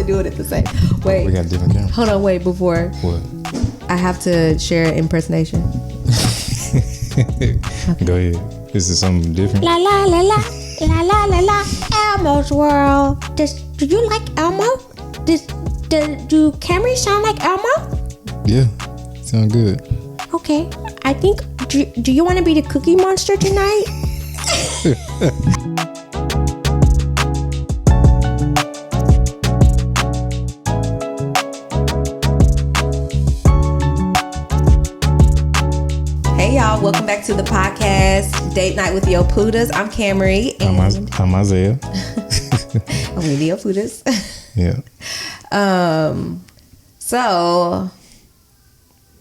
do it at the same. Wait, we got different cameras. Hold on, wait. Before What? I have to share impersonation. Okay. Go ahead. This is something different. La la la la la la la la. Elmo's world. Do you like Elmo? Do Camry sound like Elmo? Yeah, sound good. Okay, I think. Do you want to be the Cookie Monster tonight? Hey y'all, welcome back to the podcast, Date Night with the Oputas. I'm Camry. And I'm Isaiah. I'm with the Oputas. Yeah. So,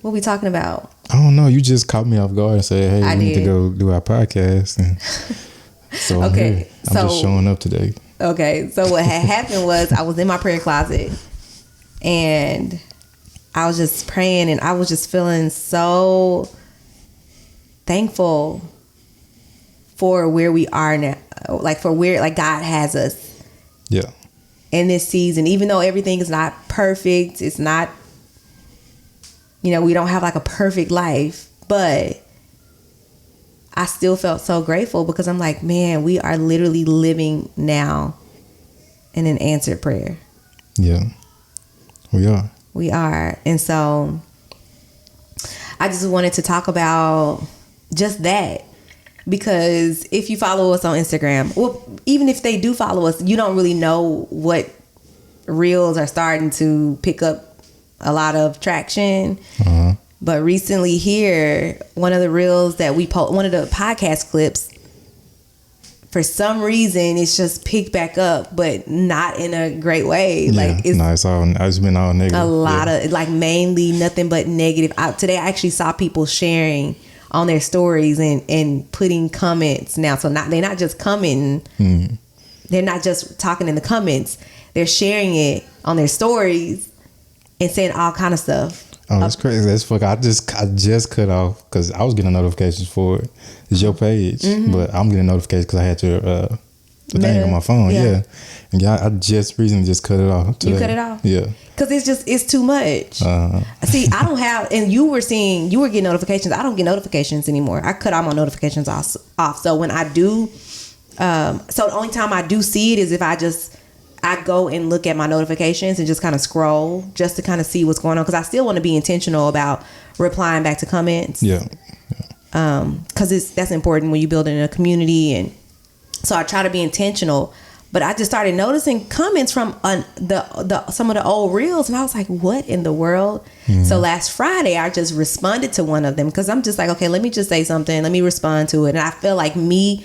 what we talking about? I don't know. You just caught me off guard and said, "Hey, I we need to did. go do our podcast." And so I'm Okay, here. I'm just showing up today. Okay, so what had happened was I was in my prayer closet and I was just praying and I was just feeling so thankful for where we are now, like for where like God has us Yeah. in this season. Even though everything is not perfect, it's not, we don't have like a perfect life, but I still felt so grateful because I'm like, man, we are literally living now in an answered prayer. Yeah. We are. We are. And so I just wanted to talk about just that, because if you follow us on Instagram, well, even if they do follow us, you don't really know what reels are starting to pick up a lot of traction. Uh-huh. But recently here, one of the reels that we post, one of the podcast clips, for some reason it's just picked back up, but not in a great way. Yeah. Like it's been all negative. A lot of like mainly nothing but negative. Today I actually saw people sharing on their stories and putting comments now. So they're not just commenting. Mm. They're not just talking in the comments. They're sharing it on their stories and saying all kind of stuff. Oh, that's crazy. That's fuck. I just cut off because I was getting notifications for it. It's your page, but I'm getting notifications because I had your the thing on my phone. Yeah. And I just recently just cut it off today. You cut it off? Yeah. Because it's too much. See, I don't have, and you were getting notifications. I don't get notifications anymore. I cut all my notifications off. So when I do, so the only time I do see it is if I go and look at my notifications and just kind of scroll just to kind of see what's going on. Because I still want to be intentional about replying back to comments. Yeah. Because that's important when you're building a community. And so I try to be intentional. But I just started noticing comments from some of the old reels. And I was like, what in the world? Mm-hmm. So last Friday, I just responded to one of them. Because I'm just like, okay, let me just say something. Let me respond to it. And I feel like me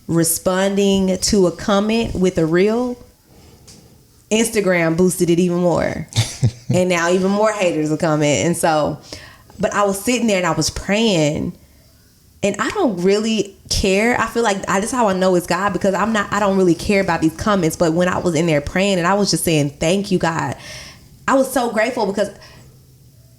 responding to a comment with a reel, Instagram boosted it even more. And now even more haters will come in. And so, but I was sitting there and I was praying, and I don't really care. I feel like that's how I know it's God, because I don't really care about these comments. But when I was in there praying and I was just saying, thank you, God, I was so grateful, because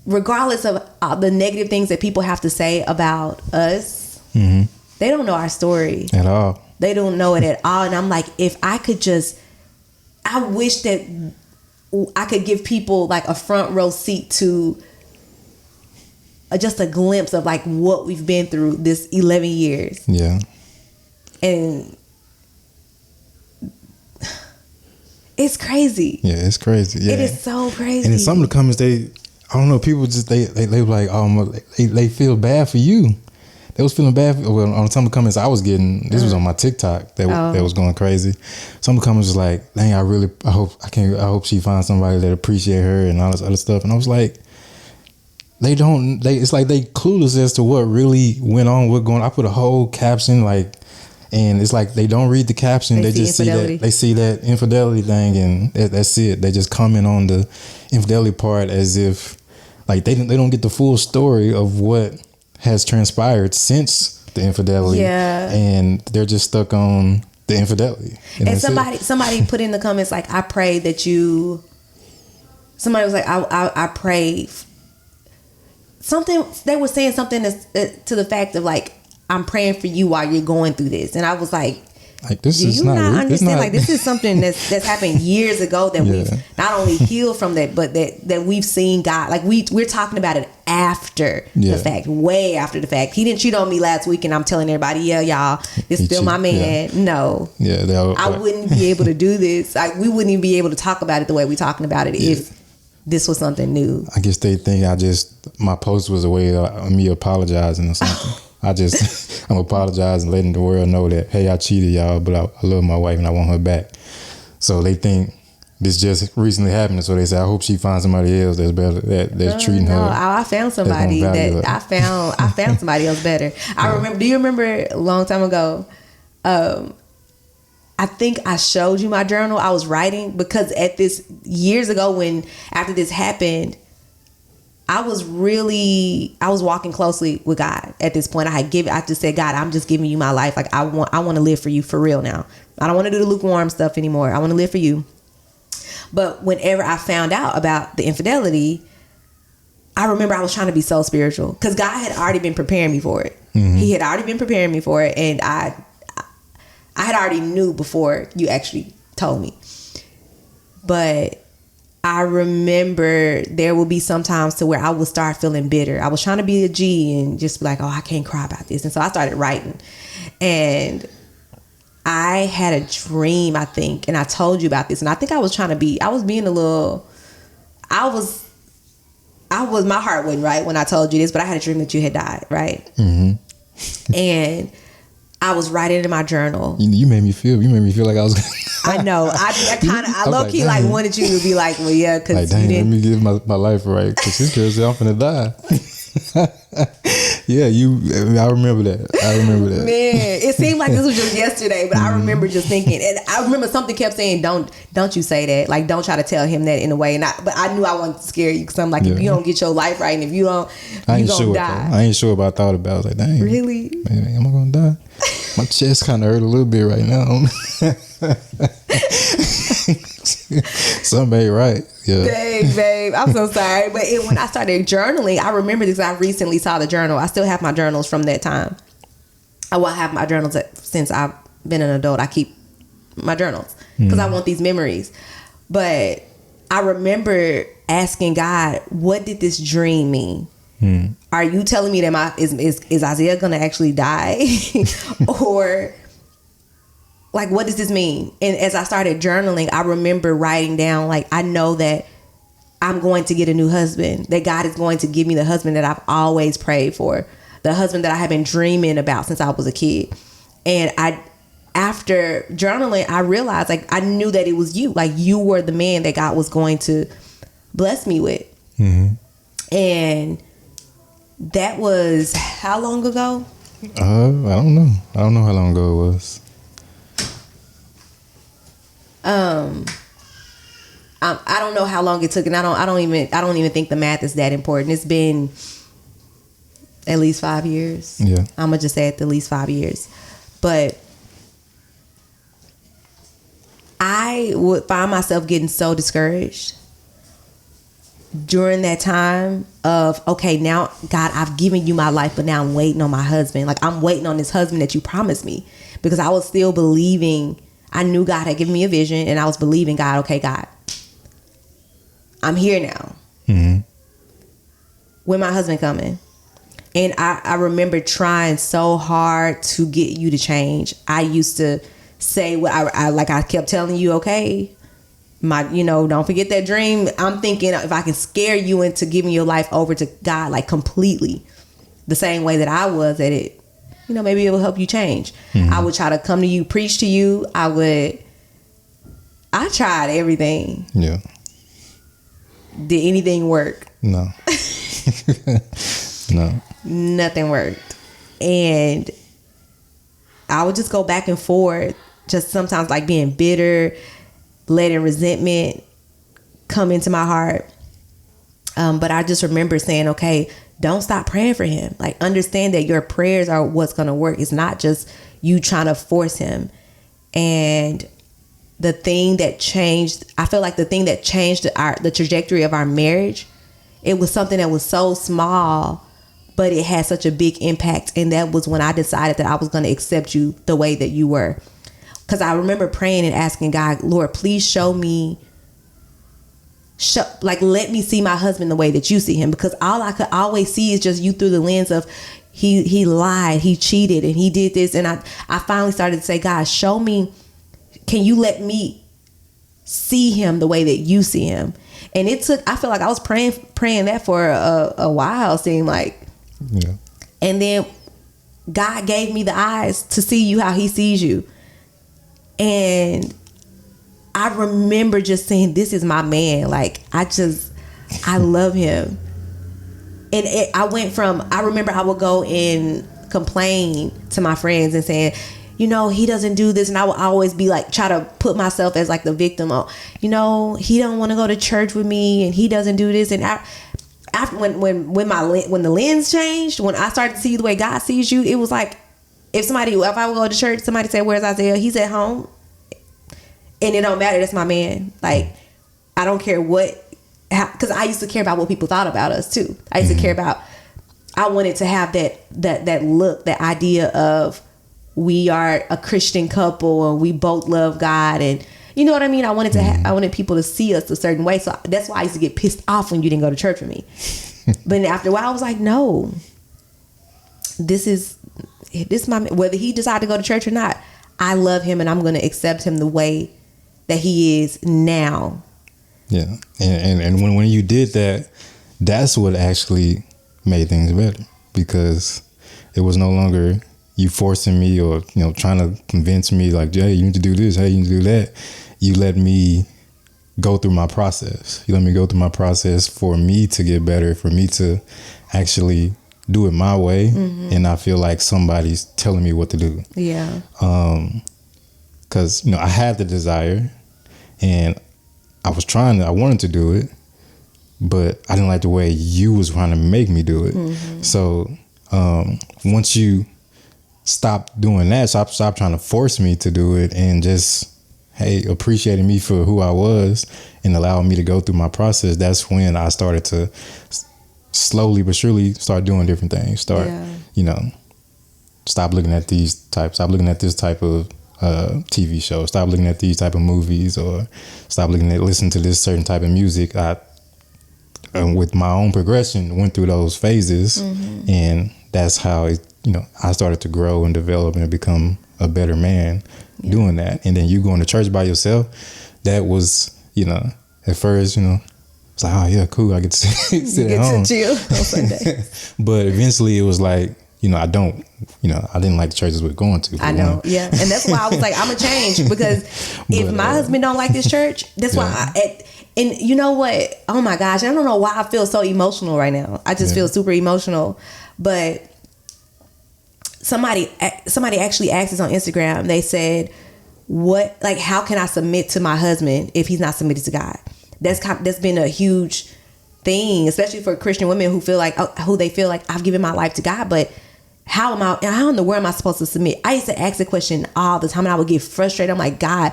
regardless of the negative things that people have to say about us, they don't know our story at all. They don't know it at all. And I'm like, if I could I wish that I could give people like a front row seat to just a glimpse of like what we've been through this 11 years. Yeah. And it's crazy. Yeah, it's crazy. Yeah. It is so crazy. And in some of the comments, I don't know, people just, they were like, they feel bad for you. They was feeling bad. Well, on some of the comments I was getting, this was on my TikTok that was going crazy. Some of the comments was like, dang, I hope she finds somebody that appreciate her and all this other stuff. And I was like, it's like they clueless as to what really went on, what going on. I put a whole caption, like, and it's like they don't read the caption. They just see that infidelity thing, and that's it. They just comment on the infidelity part as if like they don't get the full story of what has transpired since the infidelity. Yeah. And they're just stuck on the infidelity. And somebody put in the comments like, I pray that you. Somebody was like, I pray. Something, they were saying something to the fact of like, I'm praying for you while you're going through this. And I was like, Like this Do is you not understand? Like this is something that's happened years ago that we've not only healed from that, but that we've seen God. Like we're talking about it after the fact, way after the fact. He didn't cheat on me last week, and I'm telling everybody, yeah, y'all, this is still my man. Yeah. No, I wouldn't be able to do this. We wouldn't even be able to talk about it the way we're talking about it if this was something new. I guess they think my post was a way of me apologizing or something. I'm apologizing, letting the world know that, hey, I cheated, y'all, but I love my wife and I want her back. So they think this just recently happened. So they say, I hope she finds somebody else that's better, that's treating her. No, I found somebody I found somebody else better. I remember. Do you remember a long time ago? I think I showed you my journal. I was writing because years ago after this happened, I was walking closely with God at this point. I just said, God, I'm just giving you my life. Like I want to live for you for real now. I don't want to do the lukewarm stuff anymore. I want to live for you. But whenever I found out about the infidelity, I remember I was trying to be so spiritual because God had already been preparing me for it. Mm-hmm. He had already been preparing me for it. And I had already knew before you actually told me. But I remember there will be some times to where I would start feeling bitter. I was trying to be a G and just be like, oh, I can't cry about this. And so I started writing. And I had a dream, I think, and I told you about this. And I think I was being a little, my heart wasn't right when I told you this, but I had a dream that you had died, right? Mm-hmm. And I was writing in my journal. You made me feel like I was. I know. I low key like wanted you to be like, well, yeah, because like, dang, let me give my life right, because this girl said I'm finna die. Yeah, I remember that. Man, it seemed like this was just yesterday, but I remember just thinking, and I remember something kept saying, "Don't you say that? Like, don't try to tell him that in a way." But I knew I wanted to scare you because I'm like, if you don't get your life right, and if you don't, you gonna die. I ain't sure, but I thought about it. I was like, dang, really? Man, am I gonna die? My chest kind of hurt a little bit right now. Something ain't right. Yeah. Dang, babe. I'm so sorry. But when I started journaling, I remember this. I recently saw the journal. I still have my journals from that time. I will have my journals since I've been an adult. I keep my journals because I want these memories. But I remember asking God, what did this dream mean? Are you telling me that is Isaiah gonna actually die? Or like, what does this mean? And as I started journaling, I remember writing down, like, I know that I'm going to get a new husband, that God is going to give me the husband that I've always prayed for, the husband that I have been dreaming about since I was a kid. And after journaling, I realized, like, I knew that it was you. Like, you were the man that God was going to bless me with. Mm-hmm. And that was how long ago? I don't know. I don't know how long ago it was. I don't know how long it took, and I don't even think the math is that important. It's been at least 5 years. Yeah, I'm gonna just say at least 5 years. But I would find myself getting so discouraged during that time of, okay, now God, I've given you my life, but now I'm waiting on my husband. Like, I'm waiting on this husband that you promised me, because I was still believing. I knew God had given me a vision, and I was believing God. Okay, God, I'm here now. Mm-hmm. When my husband coming? And I remember trying so hard to get you to change. I used to say what I kept telling you, okay, don't forget that dream. I'm thinking if I can scare you into giving your life over to God, like, completely, the same way that I was at it, maybe it will help you change. Mm-hmm. I would try to come to you, preach to you. I tried everything. Yeah. Did anything work? No. No. Nothing worked. And I would just go back and forth, just sometimes like being bitter, letting resentment come into my heart. But I just remember saying, okay, don't stop praying for him. Like, understand that your prayers are what's going to work. It's not just you trying to force him. And the thing that changed, I feel like the thing that changed the trajectory of our marriage, it was something that was so small, but it had such a big impact. And that was when I decided that I was going to accept you the way that you were. because I remember praying and asking God, Lord, please show me, let me see my husband the way that you see him, because all I could always see is just you through the lens of he lied, he cheated, and he did this. And I finally started to say, God, show me, can you let me see him the way that you see him? And it took, I feel like I was praying that for a while, seemed like. Yeah. And then God gave me the eyes to see you how he sees you. And I remember just saying, this is my man. Like, I love him. And I remember I would go and complain to my friends and saying, you know, he doesn't do this. And I would always be like, try to put myself as like the victim of, you know, he don't want to go to church with me and he doesn't do this. And after when the lens changed, when I started to see the way God sees you, it was like, if I would go to church, somebody said, where's Isaiah? He's at home. And it don't matter. That's my man. Like, I don't care because I used to care about what people thought about us too. I used to care about, I wanted to have that look, that idea of, we are a Christian couple and we both love God, and you know what I mean? I wanted people to see us a certain way. So that's why I used to get pissed off when you didn't go to church with me. But after a while I was like, no, this is my man. Whether he decided to go to church or not, I love him and I'm going to accept him the way that he is now. Yeah. And when you did that, that's what actually made things better, because it was no longer you forcing me or, you know, trying to convince me like, hey, you need to do this, hey, you need to do that. You let me go through my process. You let me go through my process for me to get better, for me to actually do it my way. Mm-hmm. And I feel like somebody's telling me what to do. Yeah. Because, you know, I had the desire and I wanted to do it, but I didn't like the way you was trying to make me do it. Mm-hmm. So once you stop doing that, stop trying to force me to do it, and just, hey, appreciating me for who I was and allowing me to go through my process, that's when I started to slowly but surely start doing different things. You know, stop looking at this type of TV show, stop looking at these type of movies, or stop listening to this certain type of music. With my own progression, went through those phases. Mm-hmm. And that's how I started to grow and develop and become a better man doing that. And then you going to church by yourself, that was, at first, it's like, oh yeah, cool, I get to sit at home. Chill on Sunday. But eventually it was like, I didn't like the churches we're going to. I know, yeah. And that's why I was like, I'm going to change, because if my husband don't like this church, that's why and you know what? Oh my gosh, I don't know why I feel so emotional right now. I just feel super emotional. But somebody actually asked us on Instagram. They said, how can I submit to my husband if he's not submitted to God? That's been a huge thing, especially for Christian women who feel like I've given my life to God, but how in the world am I supposed to submit? I used to ask the question all the time, and I would get frustrated. I'm like, God,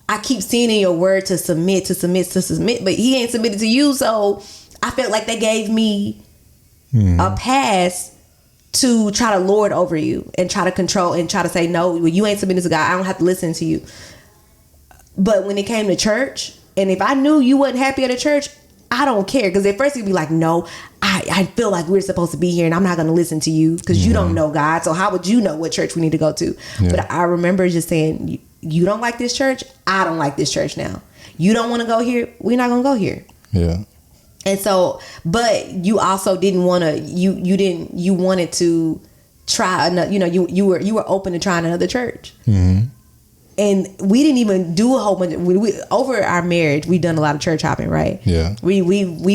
I keep seeing in your word to submit, but he ain't submitted to you. So I felt like they gave me a pass to try to lord over you and try to control and try to say, no, you ain't submitted to God, I don't have to listen to you. But when it came to church, and if I knew you wasn't happy at a church, I don't care. Because at first you'd be like, no, I feel like we're supposed to be here and I'm not going to listen to you because you don't know God. So how would you know what church we need to go to? Yeah. But I remember just saying, you don't like this church? I don't like this church now. You don't want to go here? We're not going to go here. Yeah. And so, but you also didn't want to, you wanted to try another, you were open to trying another church. Mm-hmm. And we didn't even do a whole bunch of, over our marriage, we've done a lot of church hopping, right? Yeah. We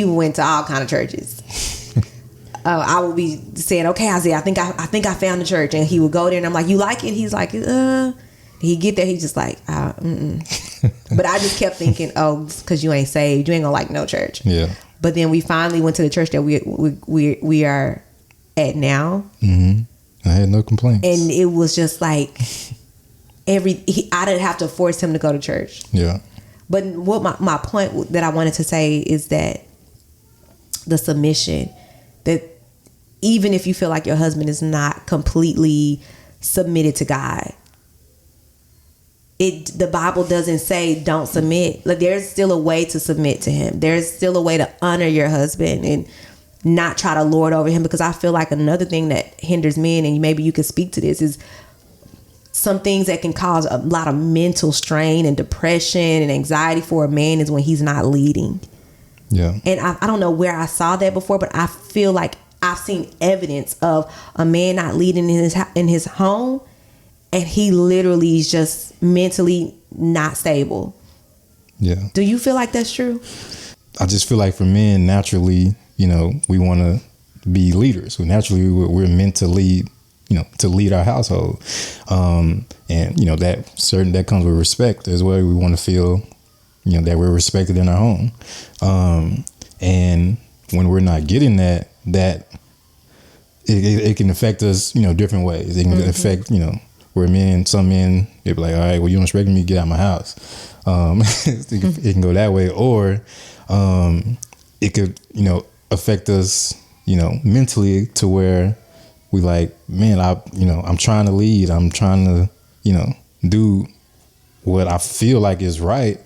went to all kind of churches. I would be saying, okay, Isaiah, I think I found the church. And he would go there and I'm like, you like it? He's like, He get there, he's just like, But I just kept thinking, oh, because you ain't saved, you ain't gonna like no church. Yeah. But then we finally went to the church that we are at now. Mm-hmm. I had no complaints. And it was just like, I didn't have to force him to go to church. Yeah. But what my point that I wanted to say is that the submission, that even if you feel like your husband is not completely submitted to God, the Bible doesn't say don't submit. Like, there's still a way to submit to him. There's still a way to honor your husband and not try to lord over him. Because I feel like another thing that hinders men, and maybe you could speak to this, is some things that can cause a lot of mental strain and depression and anxiety for a man is when he's not leading. Yeah. And I don't know where I saw that before, but I feel like I've seen evidence of a man not leading in his home, and he literally is just mentally not stable. Yeah. Do you feel like that's true? I just feel like for men, naturally, you know, we want to be leaders. So naturally, we're meant to lead, you know, to lead our household. And, you know, that comes with respect as well. We want to feel, you know, that we're respected in our home. And when we're not getting that it can affect us, you know, different ways. It can affect, you know, where some men, they be like, all right, well, you don't respect me, get out of my house. It can go that way, or it could, you know, affect us, you know, mentally, to where we like, man, I'm trying to lead. I'm trying to, you know, do what I feel like is right,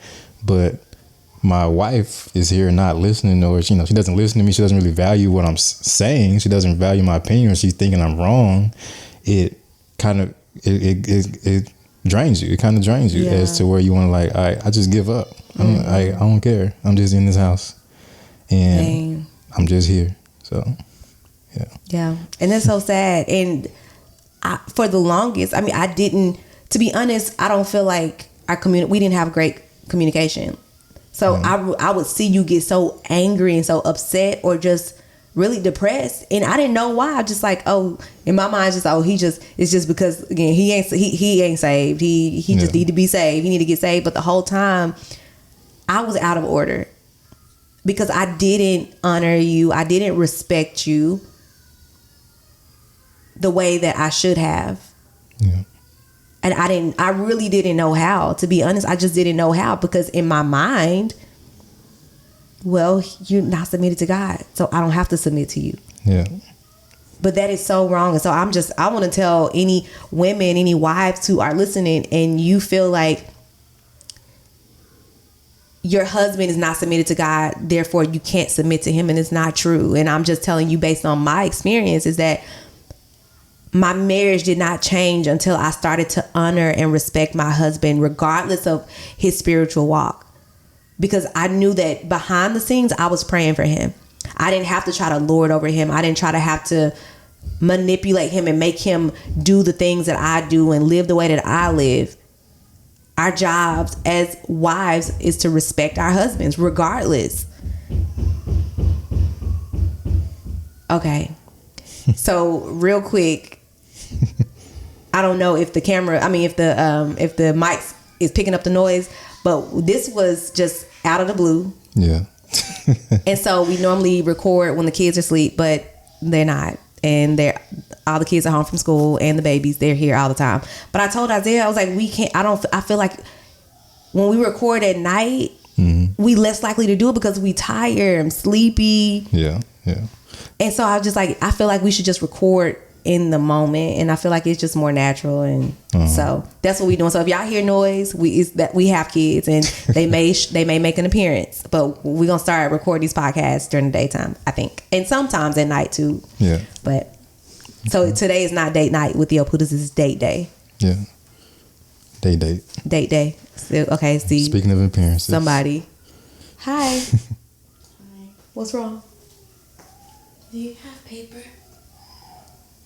but my wife is here not listening, or, you know, she doesn't listen to me. She doesn't really value what I'm saying. She doesn't value my opinion. She's thinking I'm wrong. It kind of it drains you. It kind of drains you, as to where you want to, like, all right, I just give up. I don't care. I'm just in this house, and I'm just here. So, yeah. And that's so sad. And for the longest, I mean, to be honest, I don't feel like we didn't have great communication. So I would see you get so angry and so upset, or just really depressed, and I didn't know why. I just like, oh, in my mind, it's just because, again, he ain't saved. He just need to be saved. He need to get saved. But the whole time I was out of order because I didn't honor you. I didn't respect you the way that I should have. Yeah. And I really didn't know how, to be honest. I just didn't know how, because in my mind, well, you're not submitted to God, so I don't have to submit to you. Yeah. But that is so wrong. And so I want to tell any women, any wives who are listening, and you feel like your husband is not submitted to God, therefore you can't submit to him, and it's not true. And I'm just telling you, based on my experience, is that my marriage did not change until I started to honor and respect my husband, regardless of his spiritual walk. Because I knew that behind the scenes, I was praying for him. I didn't have to try to lord over him. I didn't try to have to manipulate him and make him do the things that I do and live the way that I live. Our jobs as wives is to respect our husbands, regardless. Okay. So real quick, I don't know if if the mic is picking up the noise, but this was just out of the blue. Yeah. And so we normally record when the kids are asleep, but they're not. And all the kids are home from school, and the babies, they're here all the time. But I told Isaiah, I was like, I feel like when we record at night, we less likely to do it because we tired and sleepy. Yeah. Yeah. And so I was just like, I feel like we should just record in the moment, and I feel like it's just more natural, and so that's what we're doing. So if y'all hear noise, we have kids, and they may make an appearance, but we're gonna start recording these podcasts during the daytime, I think, and sometimes at night too. Yeah. But so today is not date night with the Oputas, it's date day. Yeah. Date day. So, okay. See. Speaking of appearances, somebody. Hi. What's wrong? Do you have paper?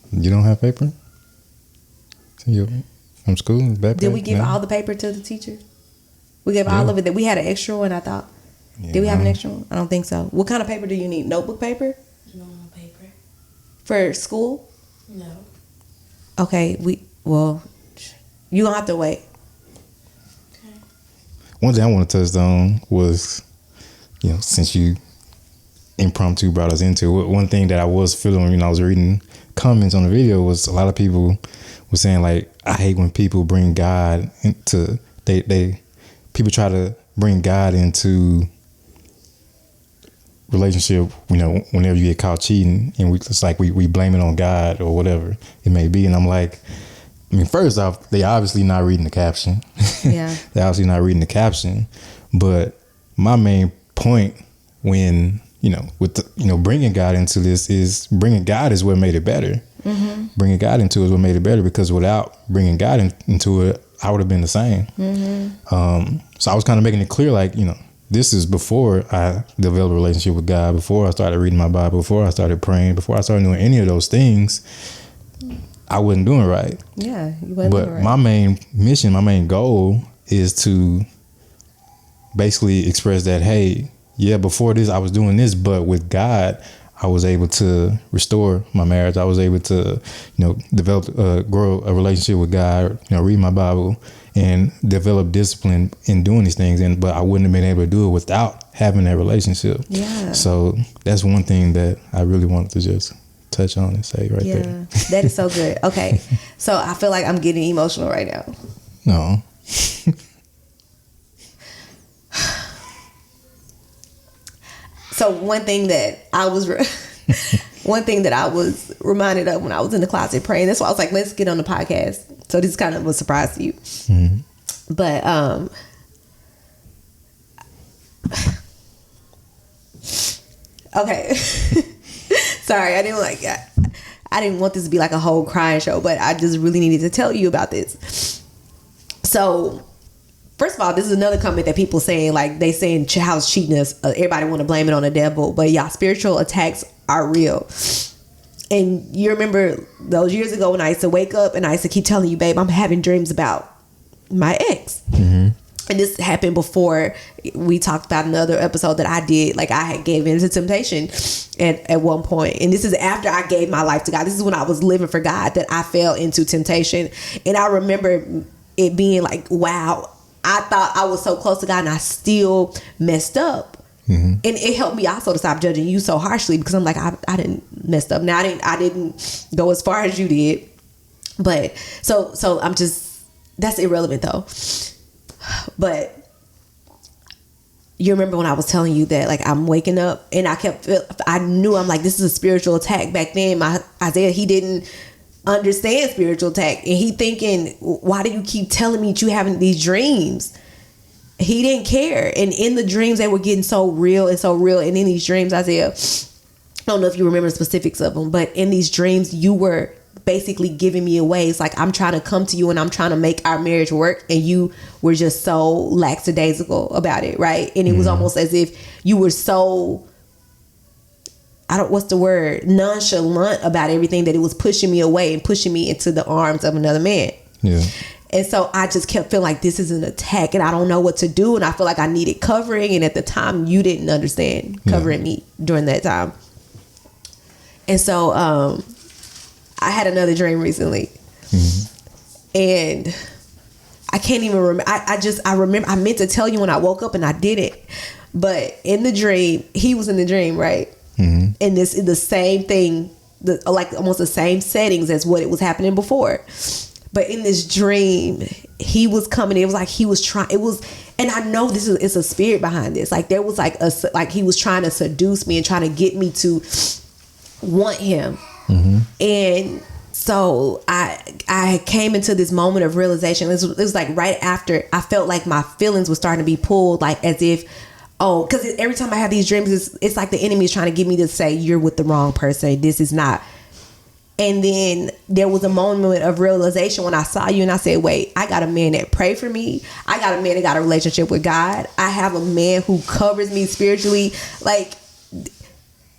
You don't have paper? From school? Backpack? Did we give all the paper to the teacher? We gave all of it. That we had an extra one, I thought. Yeah, did we have an extra one? I don't think so. What kind of paper do you need? Notebook paper? Normal paper. For school? No. Okay, you gonna have to wait. Okay. One thing I want to touch on was, since you impromptu brought us into it, one thing that I was feeling when I was reading comments on the video was a lot of people were saying, like, I hate when people bring God into people try to bring God into relationship, whenever you get caught cheating, and it's like we blame it on God or whatever it may be. And I'm like, I mean, first off, they obviously not reading the caption. Yeah. They obviously not reading the caption. But my main point when, with bringing God into this is bringing God is what made it better. Mm-hmm. Bringing God into it is what made it better, because without bringing God into it, I would have been the same. Mm-hmm. So I was kind of making it clear, like, this is before I developed a relationship with God, before I started reading my Bible, before I started praying, before I started doing any of those things. I wasn't doing right. Yeah, you wasn't doing right. My main mission, my main goal is to basically express that, hey, yeah, before this I was doing this, but with God, I was able to restore my marriage. I was able to, develop, grow a relationship with God, read my Bible and develop discipline in doing these things. But I wouldn't have been able to do it without having that relationship. Yeah. So that's one thing that I really wanted to just touch on and say right there. Yeah, that is so good. Okay, so I feel like I'm getting emotional right now. No. So one thing that I was reminded of when I was in the closet praying, that's why I was like, let's get on the podcast. So this kind of a surprise to you. Mm-hmm. But okay. Sorry, I didn't want this to be like a whole crying show, but I just really needed to tell you about this. So, first of all, this is another comment that people saying, like, they saying child's cheating us. Everybody want to blame it on the devil, but y'all, spiritual attacks are real. And you remember those years ago when I used to wake up and I used to keep telling you, babe, I'm having dreams about my ex. Mm-hmm. And this happened before we talked about another episode that I did. Like, I had gave in to temptation at one point. And this is after I gave my life to God. This is when I was living for God that I fell into temptation. And I remember it being like, wow, I thought I was so close to God and I still messed up. Mm-hmm. And it helped me also to stop judging you so harshly, because I'm like, I didn't mess up. Now I didn't go as far as you did. But so I'm just, that's irrelevant though. But you remember when I was telling you that, like, I'm waking up and I knew, I'm like, this is a spiritual attack. Back then, Isaiah, he didn't understand spiritual attack, and he thinking, why do you keep telling me that you having these dreams? He didn't care. And in the dreams, they were getting so real and so real. And in these dreams, Isaiah, I don't know if you remember the specifics of them, but in these dreams, you were basically giving me away. It's like, I'm trying to come to you and I'm trying to make our marriage work, and you were just so lackadaisical about it, right? And it was almost as if you were so, nonchalant about everything, that it was pushing me away and pushing me into the arms of another man. Yeah. And so I just kept feeling like this is an attack and I don't know what to do, and I feel like I needed covering, and at the time you didn't understand covering me during that time. And so I had another dream recently, and I can't even remember. I remember I meant to tell you when I woke up and I didn't, but in the dream, he was in the dream, right? Mm-hmm. And this is the same thing, like almost the same settings as what it was happening before. But in this dream, he was coming. It was like he was trying. It was, and I know it's a spirit behind this. Like there was like he was trying to seduce me and trying to get me to want him. Mm-hmm. And so I came into this moment of realization. It was like right after I felt like my feelings were starting to be pulled, like as if, because every time I have these dreams, it's like the enemy is trying to get me to say, you're with the wrong person. This is not. And then there was a moment of realization when I saw you and I said, wait, I got a man that prayed for me. I got a man that got a relationship with God. I have a man who covers me spiritually. Like,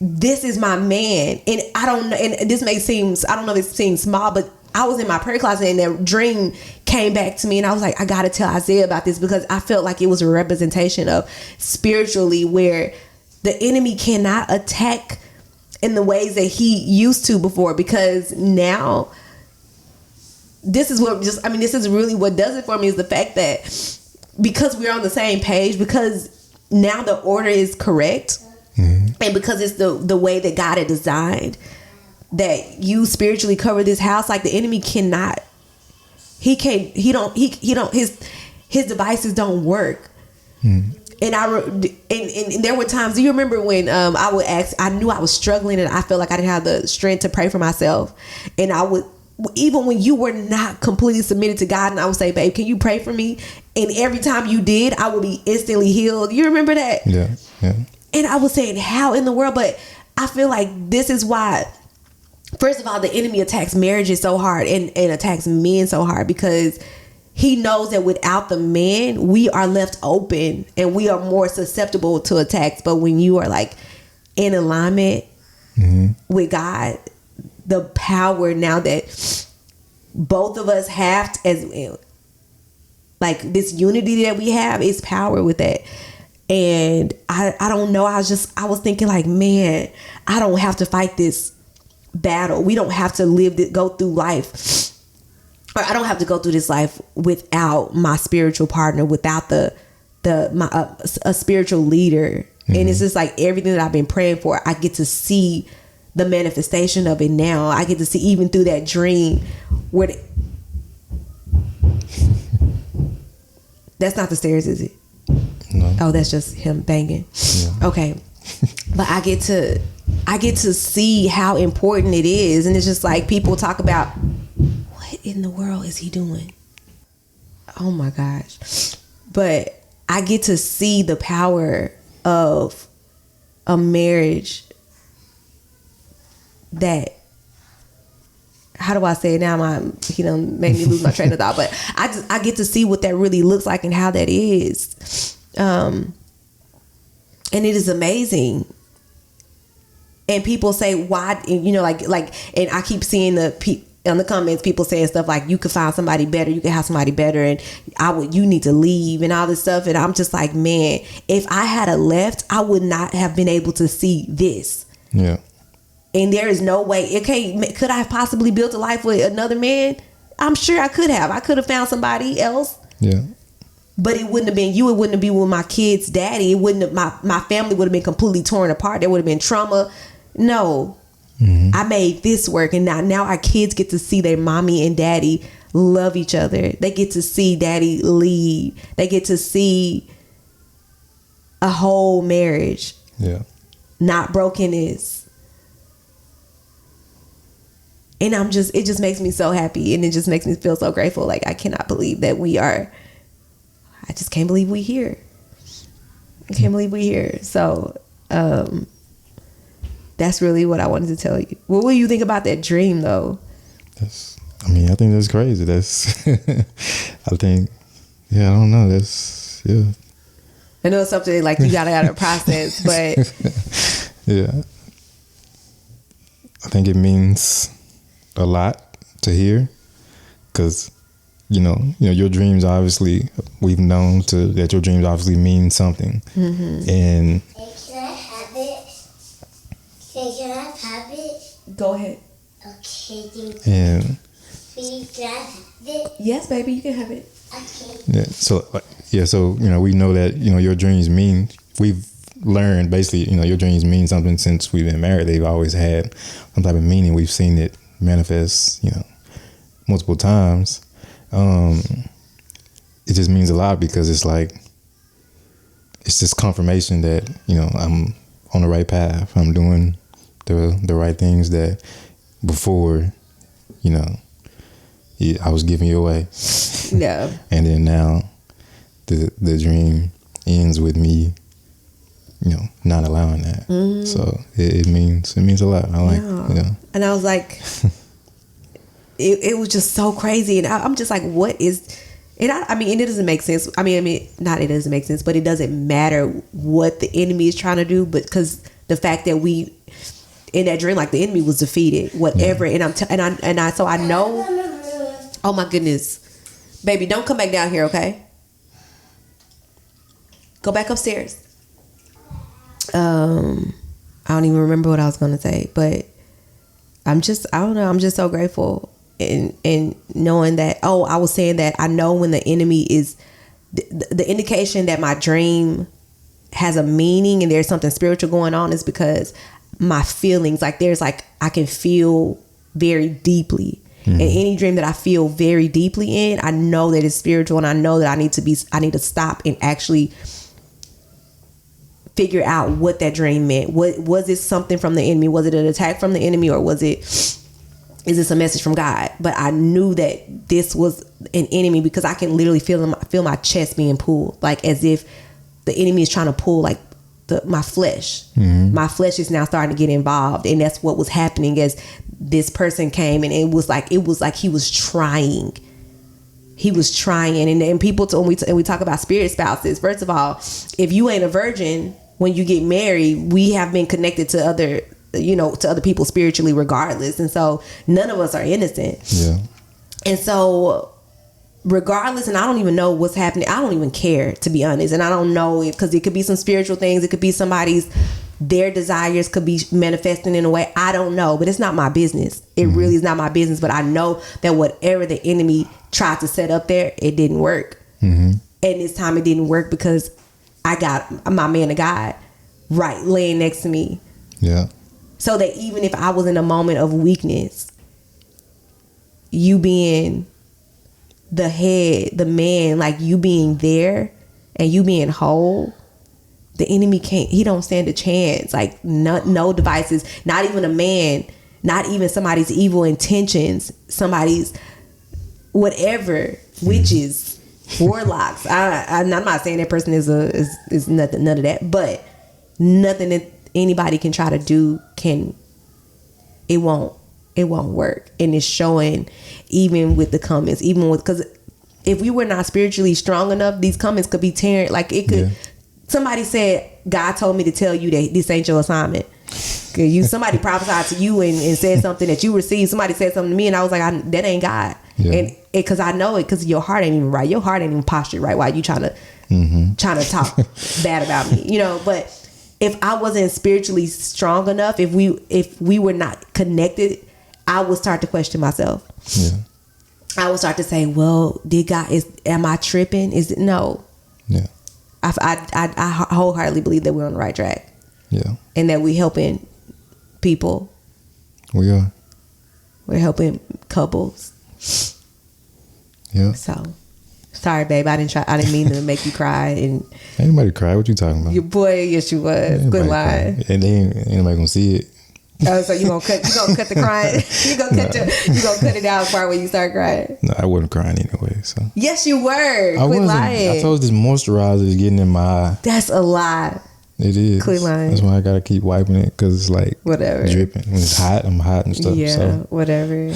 this is my man. And I don't know, and this may seem, I don't know if it seems small, but I was in my prayer closet and that dream came back to me and I was like, I got to tell Isaiah about this, because I felt like it was a representation of spiritually where the enemy cannot attack in the ways that he used to before, because now this is really what does it for me, is the fact that because we're on the same page, because now the order is correct, and because it's the way that God had designed that you spiritually cover this house, like the enemy cannot, his devices don't work. And and there were times, do you remember when I would ask, I knew I was struggling and I felt like I didn't have the strength to pray for myself, and I would even when you were not completely submitted to God, and I would say, babe, can you pray for me? And every time you did, I would be instantly healed. You remember that? Yeah. And I was saying, how in the world? But I feel like this is why, first of all, the enemy attacks marriages so hard and attacks men so hard, because he knows that without the man, we are left open and we are more susceptible to attacks. But when you are like in alignment with God, the power now that both of us have as like this unity that we have is power with that. And I don't know. I was thinking like, man, I don't have to fight this battle. We don't have to go through life, or I don't have to go through this life without my spiritual partner, without a spiritual leader. And it's just like everything that I've been praying for, I get to see the manifestation of it now. I get to see even through that dream where that's not the stairs, is it? No. Oh, that's just him banging. Yeah. Okay. But I get to see how important it is. And it's just like people talk about, what in the world is he doing? Oh my gosh. But I get to see the power of a marriage that, how do I say it now? He done made me lose my train of thought. But I get to see what that really looks like and how that is. And it is amazing. And people say, why, you know, like, and I keep seeing on the comments, people saying stuff like, you could find somebody better, you could have somebody better, and you need to leave and all this stuff. And I'm just like, man, if I had left, I would not have been able to see this. Yeah. And there is no way. Okay, could I have possibly built a life with another man? I'm sure I could have. I could have found somebody else. Yeah. But it wouldn't have been you. It wouldn't have been with my kid's daddy. It wouldn't have, my family would have been completely torn apart. There would have been trauma. No. I made this work, and now our kids get to see their mommy and daddy love each other. They get to see daddy lead. They get to see a whole marriage. Yeah. Not brokenness. And it just makes me so happy, and it just makes me feel so grateful. Like, I cannot believe that I just can't believe we here. I can't believe we here. So, that's really what I wanted to tell you. What will you think about that dream, though? I think that's crazy. I don't know. I know it's something like you gotta process, but yeah, I think it means a lot to hear, because you know your dreams, obviously we've known that your dreams obviously mean something. And can I have it? Go ahead. Okay, thank you. And Please, can I have it? Yes, baby, you can have it. Okay. So we know that your dreams mean. We've learned basically your dreams mean something since we've been married. They've always had some type of meaning. We've seen it manifest multiple times. It just means a lot, because it's like it's just confirmation that I'm on the right path. I'm doing the right things that before, I was giving you away. Yeah. And then now the dream ends with me, not allowing that. So it means a lot. I like, And I was like, it was just so crazy. And I'm just like, what is, and it doesn't make sense. Not it doesn't make sense, but it doesn't matter what the enemy is trying to do, but because the fact that we, in that dream, like the enemy was defeated, whatever. Yeah. So I know, oh my goodness, baby, don't come back down here. Okay. Go back upstairs. I don't even remember what I was going to say, but I don't know. I'm just so grateful. And knowing that, I was saying that I know when the enemy is the indication that my dream has a meaning and there's something spiritual going on is because my feelings, like I can feel very deeply. And any dream that I feel very deeply in, I know that it's spiritual, and I know that I need to stop and actually figure out what that dream meant. What was it? Something from the enemy? Was it an attack from the enemy, or was it is this a message from God? But I knew that this was an enemy because I can literally feel my chest being pulled, like as if the enemy is trying to pull like my flesh. My flesh is now starting to get involved, and that's what was happening as this person came, and it was like he was trying. He was trying, and people when we talk about spirit spouses. First of all, if you ain't a virgin when you get married, we have been connected to other people spiritually, regardless, and so none of us are innocent. Yeah, and so. Regardless, and I don't even know what's happening. I don't even care, to be honest. And I don't know because it could be some spiritual things. It could be their desires could be manifesting in a way. I don't know, but it's not my business. It really is not my business. But I know that whatever the enemy tried to set up there, it didn't work. And this time it didn't work because I got my man of God right laying next to me. Yeah. So that even if I was in a moment of weakness, you being the head, the man, like you being there and you being whole, the enemy he don't stand a chance. Like no devices, not even a man, not even somebody's evil intentions, somebody's whatever, witches, warlocks. I'm not saying that person is nothing, none of that, but nothing that anybody can try to do it won't work. And it's showing even with the comments, because if we were not spiritually strong enough, these comments could be tearing, like it could. Somebody said, God told me to tell you that this ain't your assignment. Somebody prophesied to you and said something that you received. Somebody said something to me and I was like, that ain't God. And because I know it, because your heart ain't even right. Your heart ain't even postured right while you trying to talk bad about me, but if I wasn't spiritually strong enough, if we were not connected, I would start to question myself. Yeah. I would start to say, well, am I tripping? Is it no? Yeah. I wholeheartedly believe that we're on the right track. Yeah. And that we're helping people. We are. We're helping couples. Yeah. So, sorry, babe. I didn't mean to make you cry. And ain't nobody cry. What you talking about? Your boy, yes, you was. Good line. And ain't nobody gonna see it. Oh, so you gonna cut the crying? you gonna cut it out part where you start crying? No, I wasn't crying anyway. So yes, you were. I wasn't. Lying. I told this moisturizer is getting in my eye. That's a lie. It is. Quit lying. That's why I gotta keep wiping it because it's like whatever dripping. When it's hot, I'm hot and stuff. Yeah, so. whatever.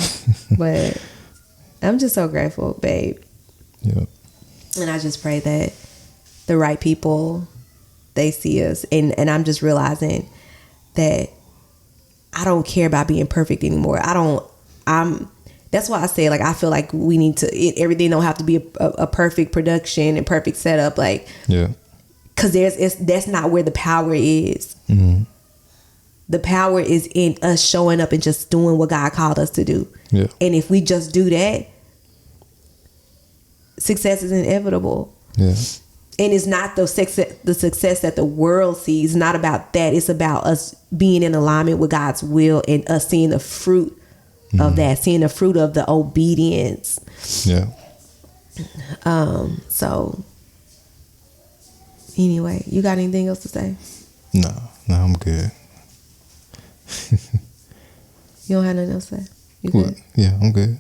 But I'm just so grateful, babe. Yeah. And I just pray that the right people, they see us, and I'm just realizing that I don't care about being perfect anymore. That's why I say, like, I feel like we need to, everything don't have to be a perfect production and perfect setup. Like, yeah. Cause that's not where the power is. Mm-hmm. The power is in us showing up and just doing what God called us to do. Yeah. And if we just do that, success is inevitable. Yeah. And it's not the success that the world sees. It's not about that. It's about us being in alignment with God's will and us seeing the fruit of that, seeing the fruit of the obedience. Yeah. So anyway, you got anything else to say? No, I'm good. You don't have nothing else to say? You good? What? Yeah, I'm good.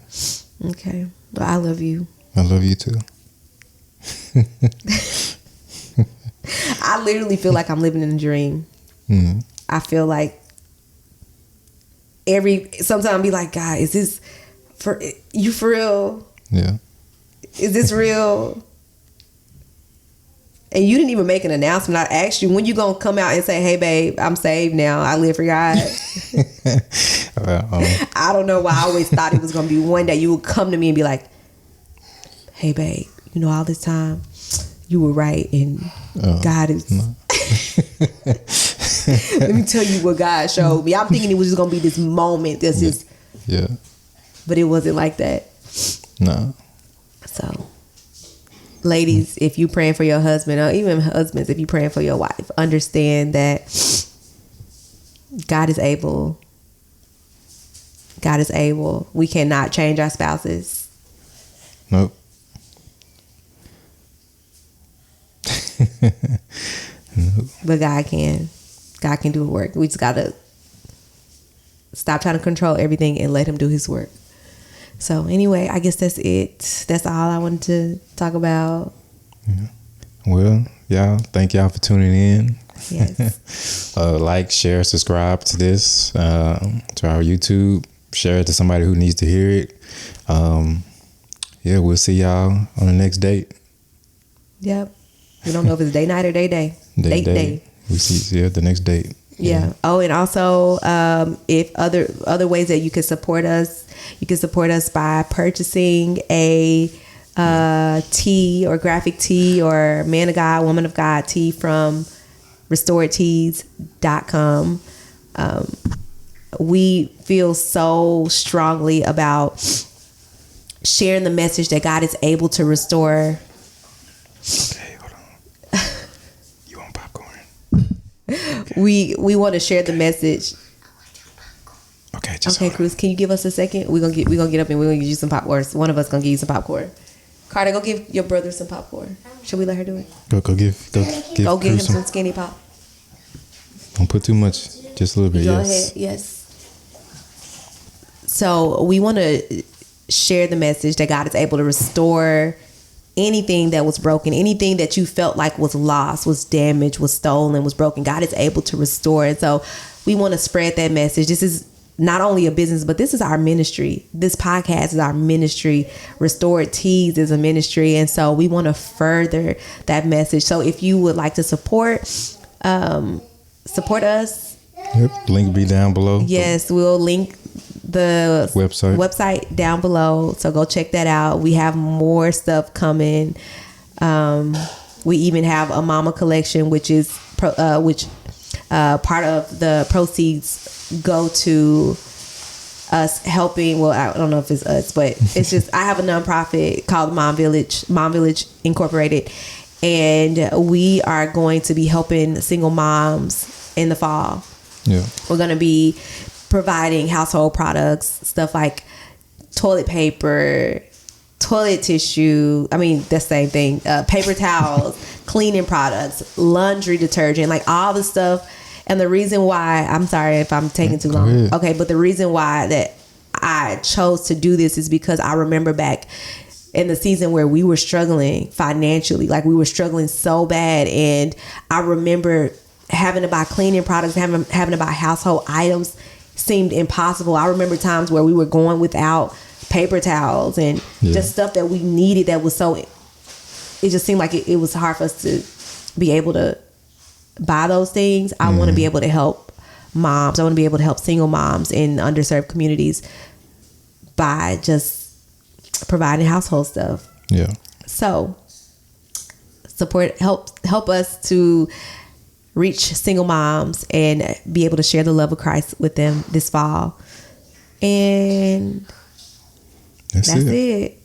Okay. Well, I love you. I love you too. I literally feel like I'm living in a dream. Mm-hmm. I feel like sometimes I be like, God, is this for real? Yeah. Is this real? And you didn't even make an announcement. I asked you, when you gonna come out and say, hey babe, I'm saved now, I live for God? I don't know why I always thought it was gonna be one day you would come to me and be like, hey babe, all this time you were right, and God is let me tell you what God showed me. I'm thinking it was just gonna be this moment that's just but it wasn't like that. No. So ladies, if you praying for your husband, or even husbands, if you praying for your wife, understand that God is able. God is able. We cannot change our spouses. Nope. But God can. God can do a work. We just gotta stop trying to control everything and let him do his work. So anyway, I guess that's it. That's all I wanted to talk about. Yeah. Well, y'all, thank y'all for tuning in. Yes. Like, share, subscribe to this, to our YouTube. Share it to somebody who needs to hear it. Yeah, we'll see y'all on the next date. Yep. We don't know if it's day night or day. Day. We see the next date. Yeah. Oh, and also, if other ways that you can support us, you can support us by purchasing a tee or graphic tee or man of God, woman of God tee from restoredtees.com. We feel so strongly about sharing the message that God is able to restore. Okay, hold on. You want popcorn? We want to share the message. Okay, Cruz, can you give us a second? We're gonna get up and we're gonna give you some popcorn. One of us gonna give you some popcorn. Carter, go give your brother some popcorn. Should we let her do it? Go give Go give him some skinny pop. Don't put too much, just a little bit. Go ahead. Yes. So we want to share the message that God is able to restore anything that was broken, anything that you felt like was lost, was damaged, was stolen, was broken. God is able to restore it. So we want to spread that message. This is not only a business, but this is our ministry. This podcast is our ministry. Restored Tees is a ministry. And so we want to further that message. So if you would like to support us. Yep. Link be down below. Yes, we'll link the website down below. So go check that out. We have more stuff coming. We even have a mama collection, which part of the proceeds go to us helping. Well, I don't know if it's us, but it's just I have a nonprofit called Mom Village Incorporated, and we are going to be helping single moms in the fall. Yeah, we're going to be providing household products, stuff like toilet paper, toilet tissue. I mean, the same thing. Paper towels, cleaning products, laundry detergent, like all the stuff. And the reason why, I'm sorry if I'm taking too long. Okay, but the reason why that I chose to do this is because I remember back in the season where we were struggling financially, like we were struggling so bad. And I remember having to buy cleaning products, having to buy household items seemed impossible. I remember times where we were going without paper towels and just stuff that we needed that was so, it just seemed like it was hard for us to be able to buy those things. I want to be able to help moms. I want to be able to help single moms in underserved communities by just providing household stuff. Yeah. So help us to reach single moms and be able to share the love of Christ with them this fall. And that's it.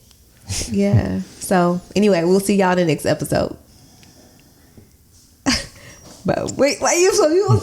Yeah. So anyway, we'll see y'all in the next episode. But wait, why you so you